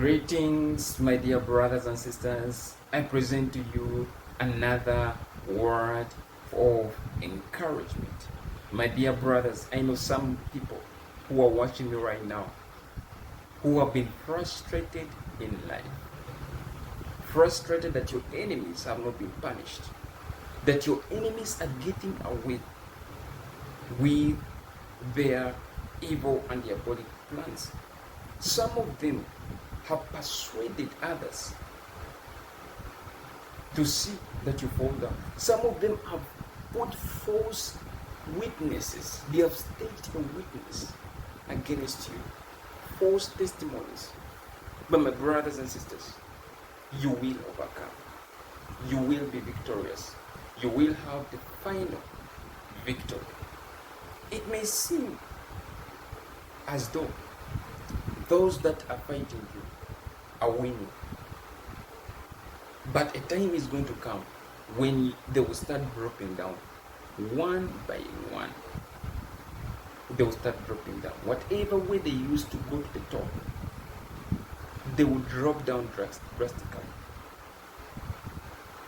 Greetings, my dear brothers and sisters. I present to you another word of encouragement. My dear brothers, I know some people who are watching me right now who have been frustrated in life. Frustrated that your enemies have not been punished, that your enemies are getting away with their evil and diabolic plans. Some of them have persuaded others to see that you fall down. Some of them have put false witnesses. They have staged a witness against you. False testimonies. But my brothers and sisters, you will overcome. You will be victorious. You will have the final victory. It may seem as though those that are fighting you are winning. But a time is going to come when they will start dropping down, one by one. They will start dropping down. Whatever way they used to go to the top, they will drop down drastically.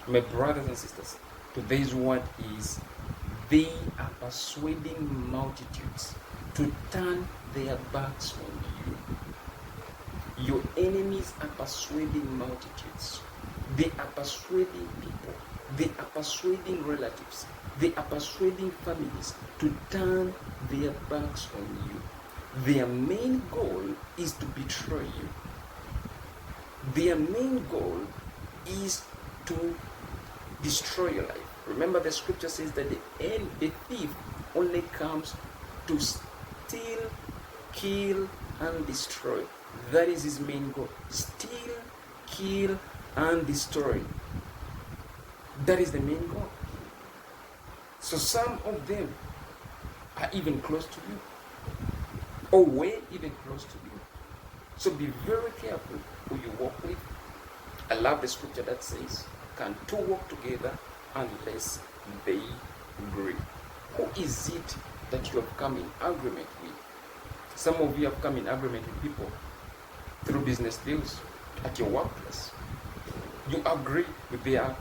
My brothers and sisters, today's word is, they are persuading multitudes to turn their backs on you. Your enemies are persuading multitudes. They are persuading people. They are persuading relatives. They are persuading families to turn their backs on you. Their main goal is to betray you. Their main goal is to destroy your life. Remember, the scripture says that the thief only comes to steal, kill, and destroy. That is his main goal. Steal, kill, and destroy. That is the main goal. So some of them are even close to you, or way even close to you. So be very careful who you walk with. I love the scripture that says, can two walk together unless they agree? Who is it that you have come in agreement with? Some of you have come in agreement with people through business deals at your workplace. You agree with their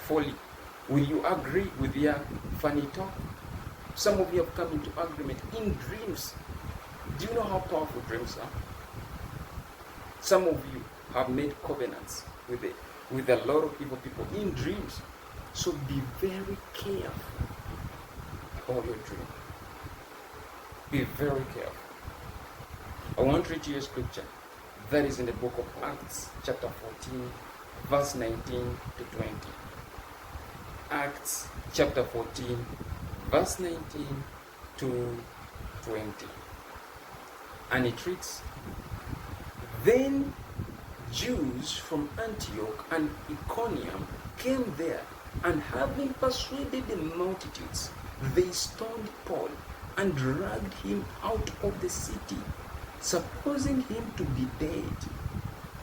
folly. Will you agree with their funny talk? Some of you have come into agreement in dreams. Do you know how powerful dreams are? Some of you have made covenants with a lot of evil people in dreams. So be very careful about your dream. Be very careful. I want to read you a scripture that is in the book of Acts, chapter 14, verse 19 to 20. Acts, chapter 14, verse 19 to 20. And it reads, then Jews from Antioch and Iconium came there, and having persuaded the multitudes, they stoned Paul and dragged him out of the city, supposing him to be dead.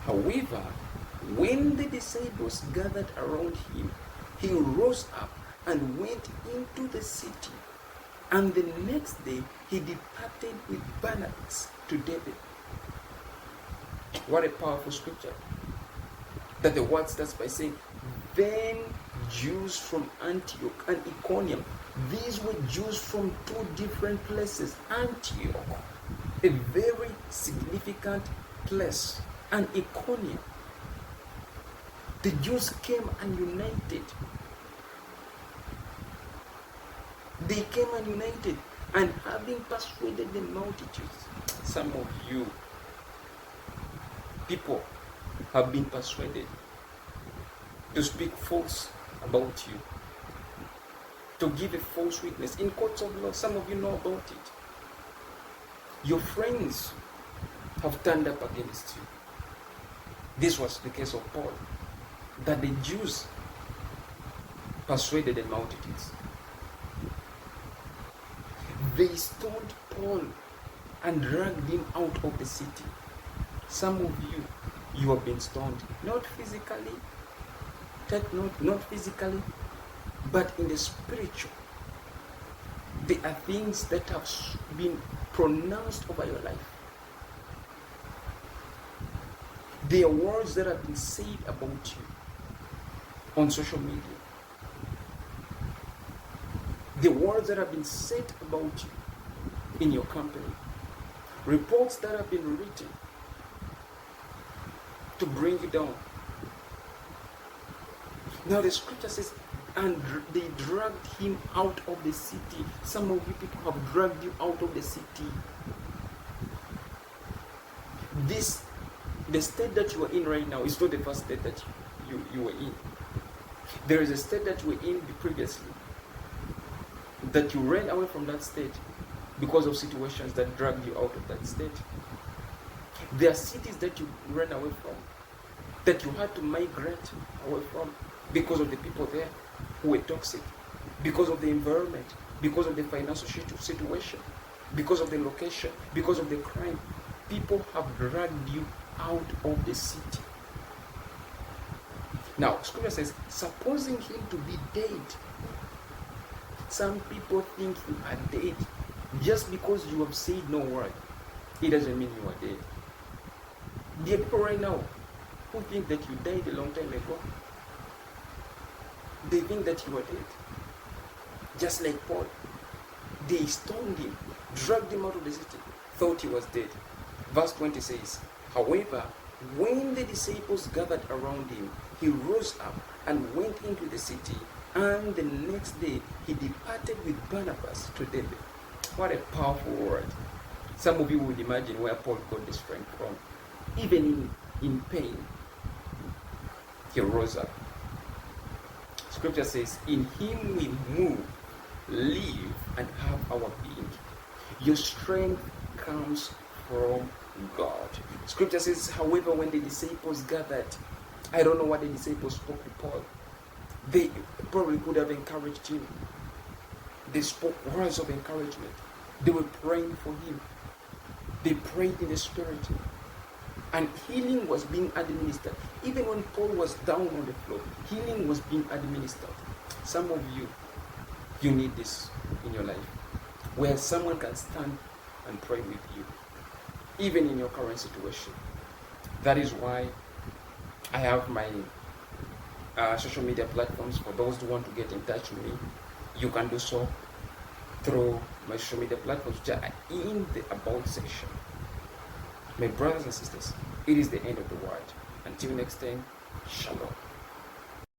However, when the disciples gathered around him, he rose up and went into the city. And the next day he departed with Barnabas to Derbe. What a powerful scripture. That the word starts by saying, then Jews from Antioch and Iconium. These were Jews from two different places. Antioch, a very significant place, and Iconium. The Jews came and united. They came and united, and having persuaded the multitudes. Some of you people have been persuaded to speak false about you, to give a false witness in courts of law. Some of you know about it. Your friends have turned up against you. This was the case of Paul, that the Jews persuaded the multitudes. They stoned Paul and dragged him out of the city. Some of you, you have been stoned, not physically, take note, not physically, but in the spiritual. There are things that have been pronounced over your life. There are words that have been said about you on social media. The words that have been said about you in your company. Reports that have been written to bring you down. Now the scripture says, and they dragged him out of the city. Some of you people have dragged you out of the city. The state that you are in right now is not the first state that you were in. There is a state that you were in previously, that you ran away from that state because of situations that dragged you out of that state. There are cities that you ran away from, that you had to migrate away from because of the people there who were toxic, because of the environment, because of the financial situation, because of the location, because of the crime. People have dragged you out of the city. Now, scripture says, supposing him to be dead. Some people think you are dead. Just because you have said no word, it doesn't mean you are dead. There are people right now who think that you died a long time ago. They think that you are dead. Just like Paul. They stoned him, dragged him out of the city, thought he was dead. Verse 20 says, however, when the disciples gathered around him, he rose up and went into the city, and the next day he departed with Barnabas to Derbe. What a powerful word. Some of you would imagine where Paul got the strength from. Even in pain, he rose up. Scripture says, in him we move, live, and have our being. Your strength comes from God. Scripture says, however, when the disciples gathered, I don't know what the disciples spoke to Paul. They probably could have encouraged him. They spoke words of encouragement. They were praying for him. They prayed in the spirit. And healing was being administered. Even when Paul was down on the floor, healing was being administered. Some of you, you need this in your life, where someone can stand and pray with you, even in your current situation. That is why I have my social media platforms. For those who want to get in touch with me, you can do so through my social media platforms, which are in the About section. My brothers and sisters, it is the end of the word. Until next time, shalom.